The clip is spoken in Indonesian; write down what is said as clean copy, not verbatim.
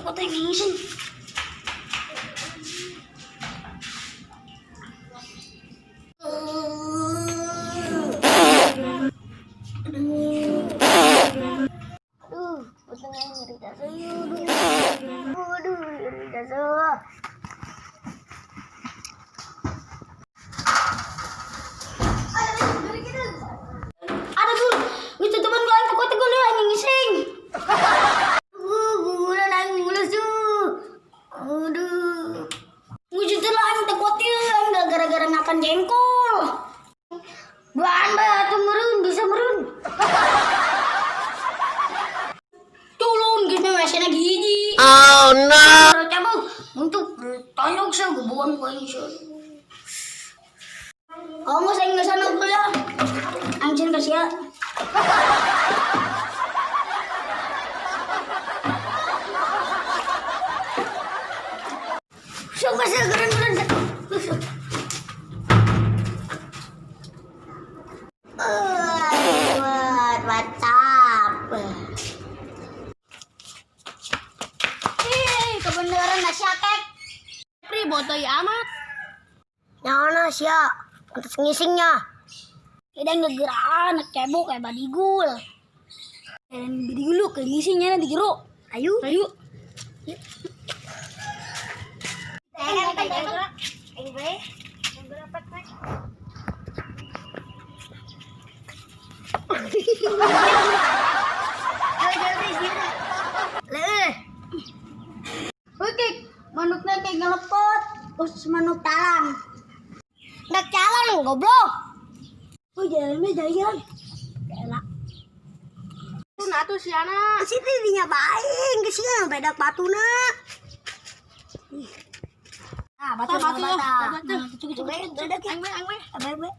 foto yang ngising. Aduh, potongnya nyeri dasa. Aduh, nyeri dasa. Ada dulu, itu teman gue yang kota gue yang ngising. Bulan angin mulus tuh. Aduh, wujud lang takutnya enggak gara-gara makan jengkol. Bahan batu merun bisa merun. Tolong gitu mesinnya gigi. Oh no. Coba untuk tolong saya bukan pensiun. Oh nggak saya nggak sana ya. Anjing kasih ya. Coba saya keren-keren. Mantap. Kebenaran nasi akek. Pri botoy amat. Nyana sia, pantas ngisingnya. Kita ngegeran, cebok kayak badigul. Dan badigul kayak ngisingnya nanti geruk. Ayo. Oke, manuknya kayak ngelepot, terus manuk talang. Nggak jalan, goblok. Oh jalannya jalan. Enak. Nah tuh si anak. Situ dinya baing, ke sini bedak batuna. Ah, batu. Batu. Cukup. Bedak. Ang be. Abe.